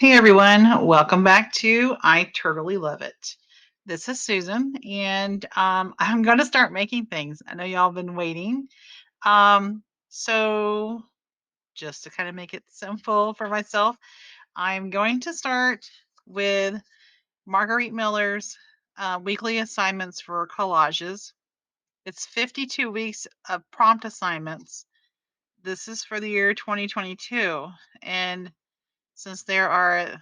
Hey everyone, welcome back to I Totally Love It. This is Susan, and I'm going to start making things. I know y'all been waiting. So, just to kind of make it simple for myself, I'm going to start with Marguerite Miller's weekly assignments for collages. It's 52 weeks of prompt assignments. This is for the year 2022, and since there are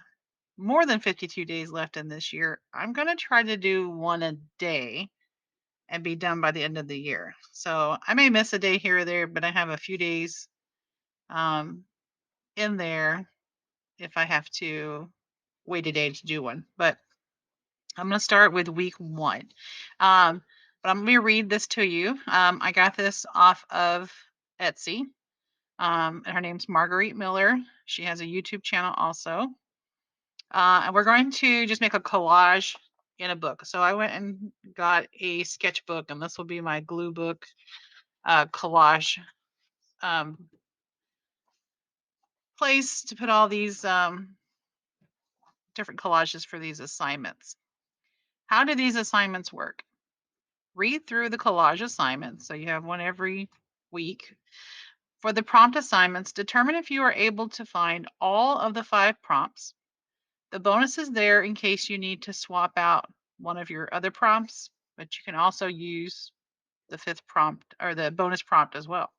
more than 52 days left in this year, I'm going to try to do one a day and be done by the end of the year. So I may miss a day here or there, but I have a few days um, in there if I have to wait a day to do one. But I'm going to start with week one. Um, but I'm going to read this to you. I got this off of Etsy. And her name's Marguerite Miller. She has a YouTube channel also. And we're going to just make a collage in a book. So I went and got a sketchbook, and this will be my glue book collage um, place to put all these different collages for these assignments. How do these assignments work? Read through the collage assignments. So you have one every week. For the prompt assignments, determine if you are able to find all of the 5 prompts. The bonus is there in case you need to swap out one of your other prompts, but you can also use the 5th prompt or the bonus prompt as well.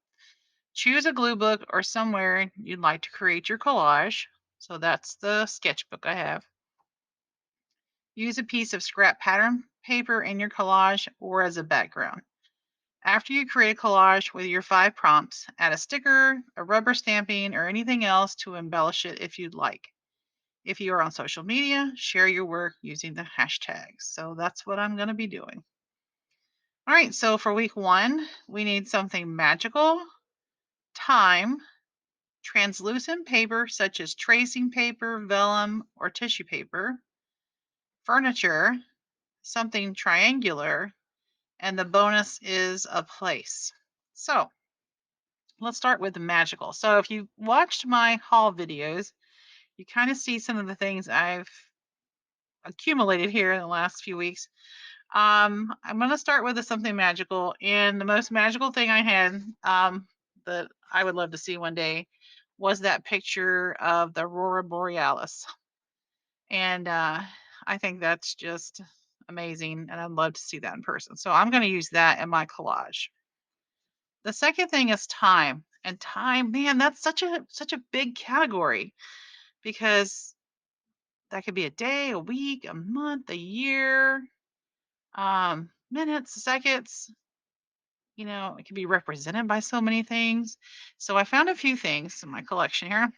Choose a glue book or somewhere you'd like to create your collage. So that's the sketchbook I have. Use a piece of scrap pattern paper in your collage or as a background. After you create a collage with your 5 prompts, add a sticker, a rubber stamping, or anything else to embellish it if you'd like. If you are on social media, share your work using the hashtags. So that's what I'm going to be doing. All right, so for week one, we need something magical, time, translucent paper such as tracing paper, vellum, or tissue paper, furniture, something triangular, and the bonus is a place. So let's start with the magical. So if you watched my haul videos, you kind of see some of the things I've accumulated here in the last few weeks. I'm gonna start with something magical, and the most magical thing I had that I would love to see one day was that picture of the aurora borealis, and I think that's just amazing, and I'd love to see that in person. So I'm going to use that in my collage. The second thing is time, and time, man, that's such a big category because that could be a day, a week, a month, a year, minutes, seconds. It can be represented by so many things. So I found a few things in my collection here.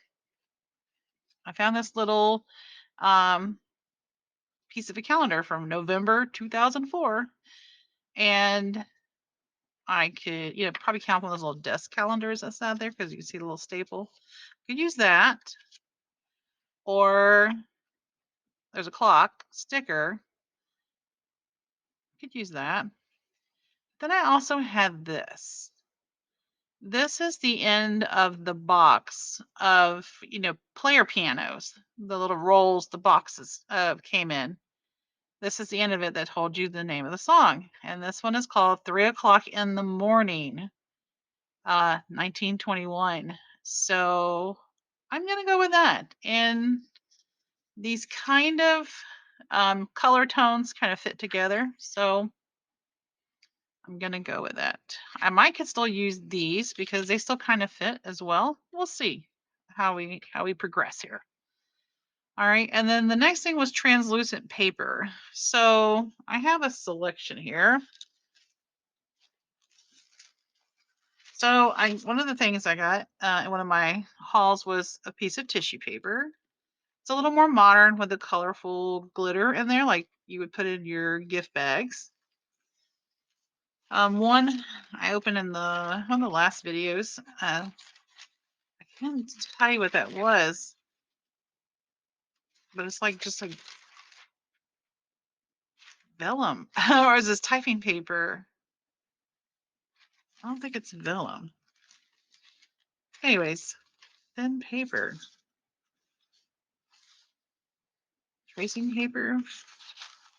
I found this little um, piece of a calendar from November 2004, and I could, probably count one of those little desk calendars that's out there because you can see the little staple. Could use that, or there's a clock sticker. Could use that. Then I also had this. This is the end of the box of, player pianos. The little rolls, the boxes came in. This is the end of it that told you the name of the song. And this one is called 3 o'clock in the morning, 1921. So I'm going to go with that. And these kind of color tones kind of fit together. So I'm gonna go with that. I might could still use these because they still kind of fit as well. We'll see how we progress here. All right, and then the next thing was translucent paper. So I have a selection here. So one of the things I got in one of my hauls was a piece of tissue paper. It's a little more modern with the colorful glitter in there, like you would put in your gift bags. One I opened in one of the last videos. I can't tell you what that was, but it's like just like vellum, or is this typing paper? I don't think it's vellum. Anyways, thin paper. tracing paper?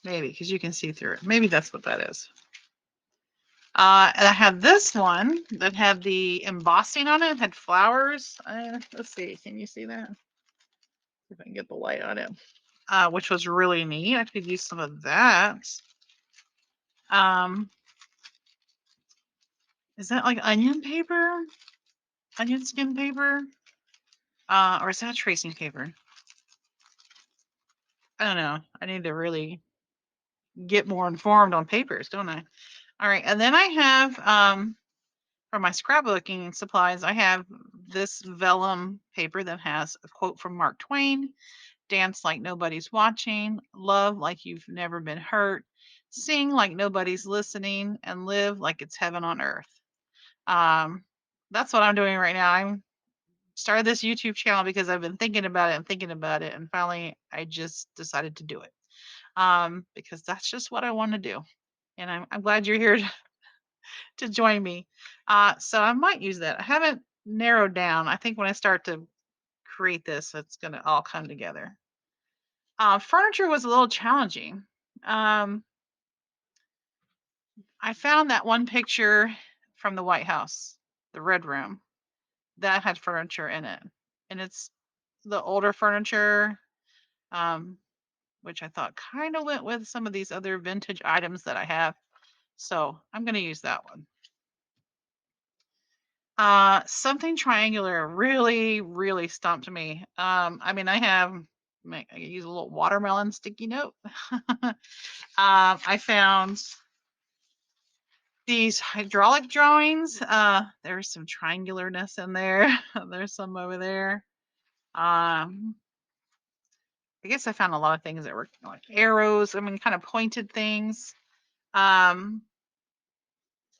Maybe, because you can see through it. Maybe that's what that is. And I had this one that had the embossing on it. It had flowers. Let's see. Can you see that? See if I can get the light on it. Which was really neat. I could use some of that. Is that like onion paper? Onion skin paper? Or is that tracing paper? I don't know. I need to really get more informed on papers, don't I? All right. And then I have, for my scrapbooking supplies, I have this vellum paper that has a quote from Mark Twain: dance like nobody's watching, love like you've never been hurt, sing like nobody's listening, and live like it's heaven on earth. That's what I'm doing right now. I'm started this YouTube channel because I've been thinking about it and thinking about it, and finally I just decided to do it. Because that's just what I want to do. And I'm glad you're here to join me. So I might use that. I haven't narrowed down. I think when I start to create this, it's going to all come together. Furniture was a little challenging. I found that one picture from the White House, the Red Room, that had furniture in it. And it's the older furniture, which I thought kind of went with some of these other vintage items that I have. So I'm going to use that one. Something triangular really, really stumped me. I mean, I use a little watermelon sticky note. I found these hydraulic drawings. There's some triangularness in there. There's some over there. I guess I found a lot of things that were like arrows. I mean, kind of pointed things. And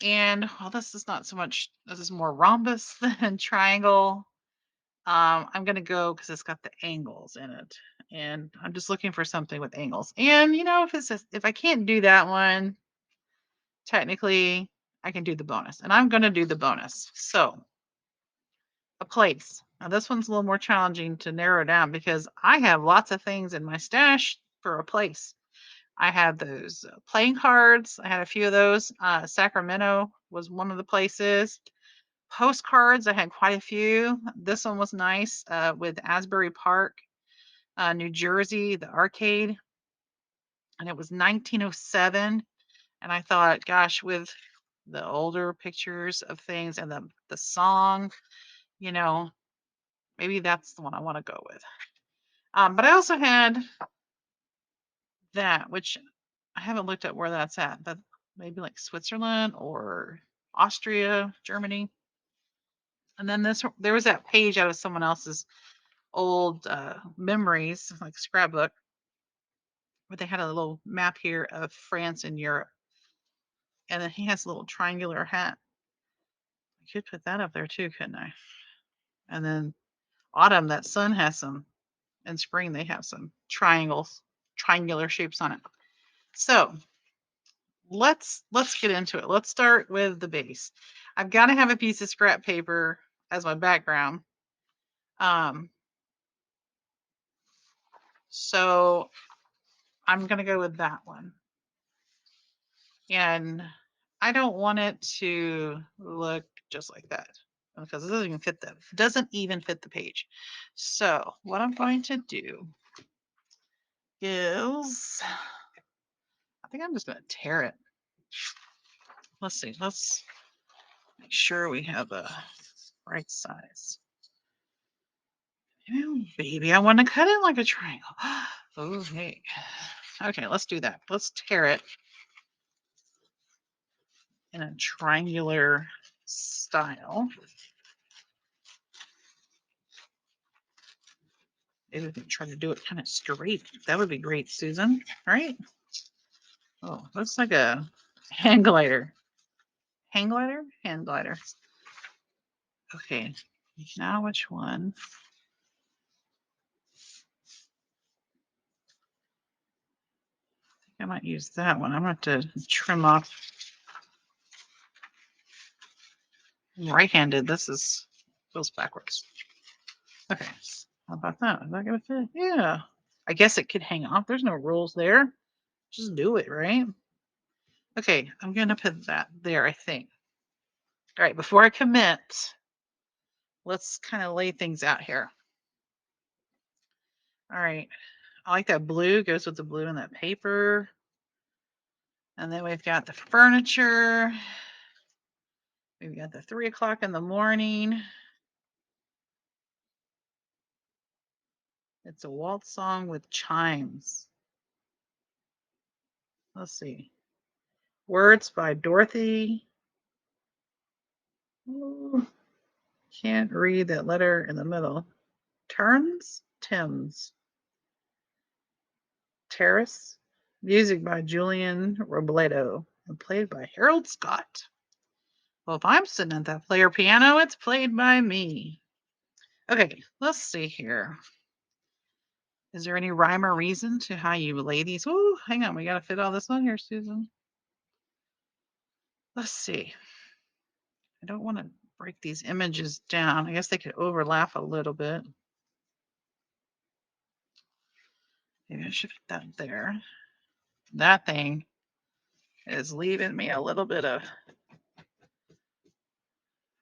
well, this is not so much. This is more rhombus than triangle. I'm gonna go because it's got the angles in it, and I'm just looking for something with angles. And if I can't do that one, technically I can do the bonus, and I'm gonna do the bonus. So a place. Now this one's a little more challenging to narrow down because I have lots of things in my stash for a place. I had those playing cards. I had a few of those. Sacramento was one of the places. Postcards, I had quite a few. This one was nice, with Asbury Park, New Jersey, the arcade, and it was 1907. And I thought, gosh, with the older pictures of things and the song, you know, maybe that's the one I want to go with. But I also had that, which I haven't looked at where that's at, but maybe like Switzerland or Austria, Germany. And then there was that page out of someone else's old memories, like scrapbook, where they had a little map here of France and Europe. And then he has a little triangular hat. I could put that up there too, couldn't I? And then autumn, that sun has some, and spring they have some triangular shapes on it. So let's get into it. Let's start with the base. I've got to have a piece of scrap paper as my background. So I'm gonna go with that one. And I don't want it to look just like that because it doesn't even fit the page. So what I'm going to do is, I think I'm just going to tear it. Let's see. Let's make sure we have a right size. Oh, baby, I want to cut it like a triangle. Okay. Okay, let's do that. Let's tear it in a triangular style. Maybe we can try to do it kind of straight. That would be great, Susan, right? Oh, looks like a hand glider. Hang glider? Hand glider. Okay, now which one? I might use that one. I'm going to have to trim off. Right-handed, feels backwards. Okay, how about that? Is that going to fit? Yeah. I guess it could hang off. There's no rules there. Just do it, right? Okay, I'm going to put that there, I think. All right, before I commit, let's kind of lay things out here. All right, I like that blue, goes with the blue in that paper. And then we've got the furniture. We've got the 3 o'clock in the morning. It's a waltz song with chimes. Let's see. Words by Dorothy. Ooh, can't read that letter in the middle. Turns, Thames. Terrace. Music by Julian Robledo and played by Harold Scott. Well, if I'm sitting at that player piano, it's played by me. Okay, let's see here. Is there any rhyme or reason to how you lay these? Oh, hang on. We got to fit all this on here, Susan. Let's see. I don't want to break these images down. I guess they could overlap a little bit. Maybe I should put that there. That thing is leaving me a little bit of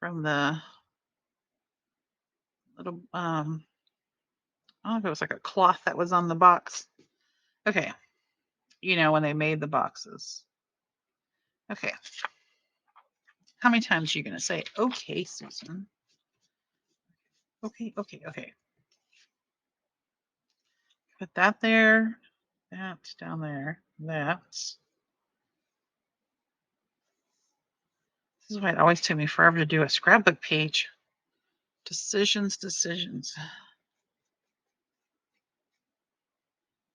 from the little, I don't know if it was like a cloth that was on the box. Okay. You know, when they made the boxes. Okay. How many times are you going to say, okay, Susan? Okay, okay, okay. Put that there, that down there, that. This is why it always took me forever to do a scrapbook page. Decisions, decisions.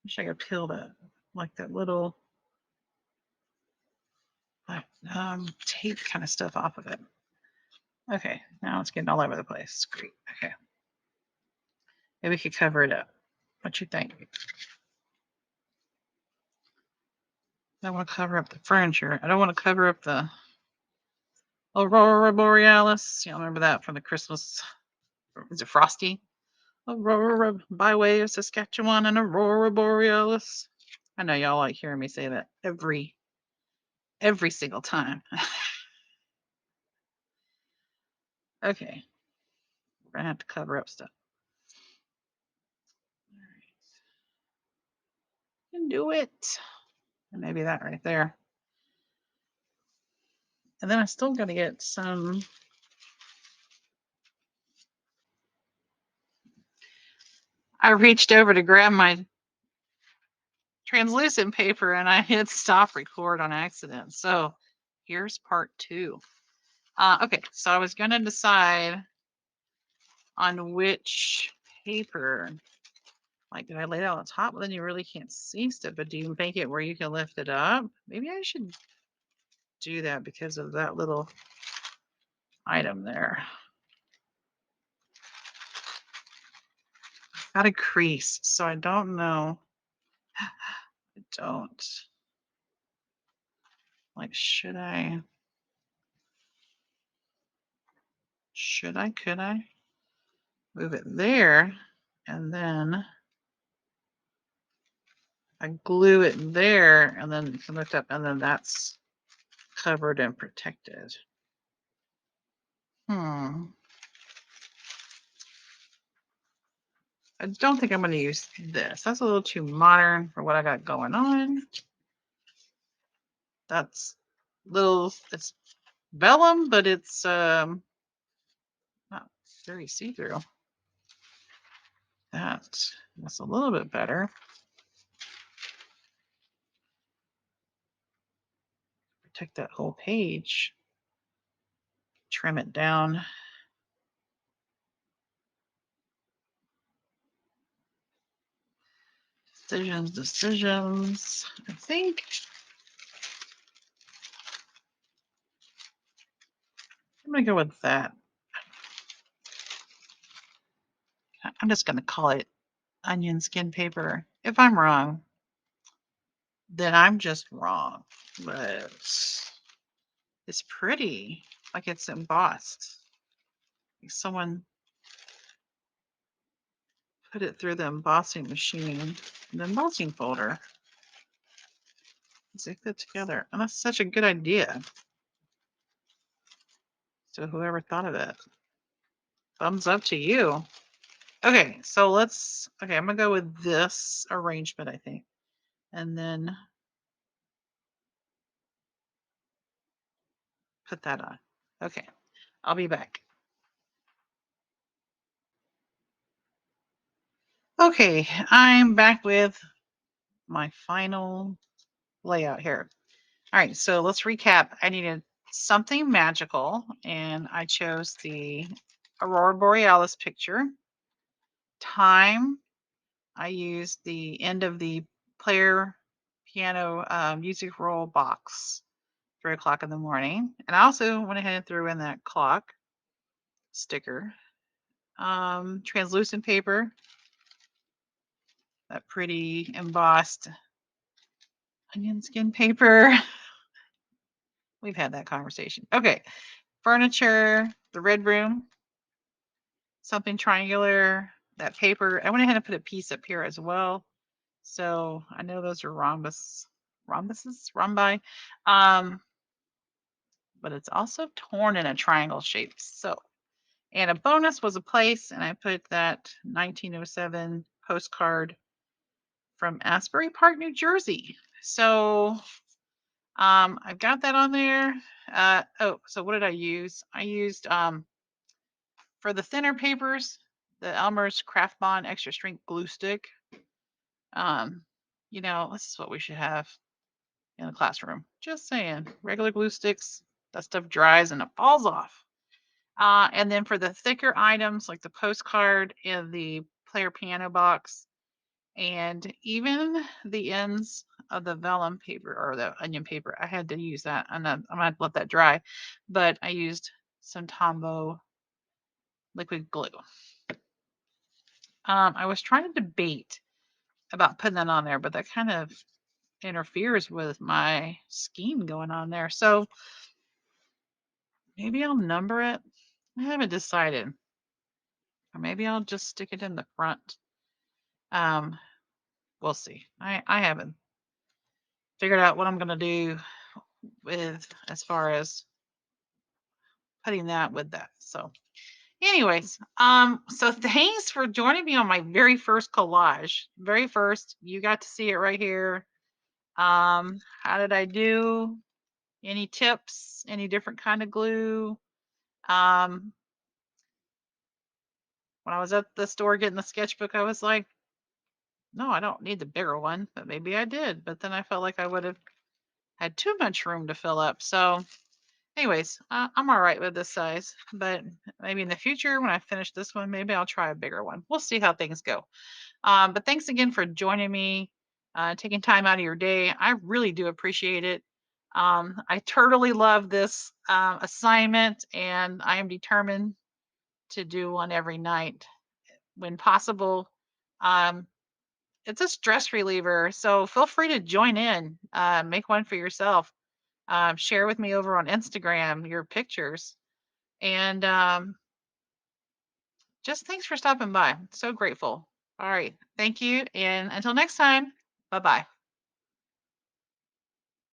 Wish I could peel that, like that little tape kind of stuff off of it. Okay, now it's getting all over the place. Great. Okay. Maybe we could cover it up. What you think? I want to cover up the furniture. I don't want to cover up the Aurora Borealis. Y'all remember that from the Christmas? Is it Frosty? Aurora by way of Saskatchewan and Aurora Borealis. I know y'all like hearing me say that every single time. Okay. We're gonna have to cover up stuff. All right. You can do it. And maybe that right there. And then I still gotta get some. I reached over to grab my translucent paper and I hit stop record on accident. So here's part 2. Okay, so I was gonna decide on which paper. Like, did I lay it on the top? Well, then you really can't see stuff, but do you make it where you can lift it up? Maybe I should do that because of that little item there. Got a crease, so I don't know. I don't. Like, should I? Could I? Move it there, and then I glue it there, and then you can lift up, and then that's covered and protected. I don't think I'm going to use this. That's a little too modern for what I got going on. That's little, it's vellum, but it's not very see-through. That's a little bit better. Protect that whole page. Trim it down. Decisions. I think I'm gonna go with that. I'm just gonna call it onion skin paper. If I'm wrong, then I'm just wrong. But it's pretty, like it's embossed. Like someone put it through the embossing machine, the embossing folder. Zip it together. And that's such a good idea. So whoever thought of it, thumbs up to you. Okay, so I'm gonna go with this arrangement, I think. And then put that on. Okay, I'll be back. Okay, I'm back with my final layout here. All right, so let's recap. I needed something magical, and I chose the Aurora Borealis picture. Time, I used the end of the player piano music roll box, 3 o'clock in the morning. And I also went ahead and threw in that clock sticker. Translucent paper, that pretty embossed onion skin paper. We've had that conversation. Okay, furniture, the red room, something triangular, that paper. I went ahead and put a piece up here as well. So I know those are rhombi. But it's also torn in a triangle shape. So, and a bonus was a place, and I put that 1907 postcard from Asbury Park, New Jersey. So I've got that on there. So what did I use? I used for the thinner papers, the Elmer's Craft Bond extra strength glue stick. This is what we should have in the classroom. Just saying, regular glue sticks, that stuff dries and it falls off. And then for the thicker items like the postcard and the player piano box, and even the ends of the vellum paper or the onion paper, I had to use that. And I'm gonna let that dry, but I used some Tombow liquid glue. I was trying to debate about putting that on there, but that kind of interferes with my scheme going on there. So maybe I'll number it. I haven't decided. Or maybe I'll just stick it in the front. We'll see. I haven't figured out what I'm gonna do with as far as putting that with that. So anyways, so thanks for joining me on my very first collage. Very first, you got to see it right here. How did I do? Any tips? Any different kind of glue? When I was at the store getting the sketchbook, I was like, no, I don't need the bigger one, but maybe I did. But then I felt like I would have had too much room to fill up. So anyways, I'm all right with this size, but maybe in the future when I finish this one, maybe I'll try a bigger one. We'll see how things go. But thanks again for joining me, taking time out of your day. I really do appreciate it. I totally love this assignment, and I am determined to do one every night when possible. It's a stress reliever, so feel free to join in, make one for yourself. Share with me over on Instagram your pictures. And just thanks for stopping by. So grateful. All right. Thank you. And until next time, bye bye.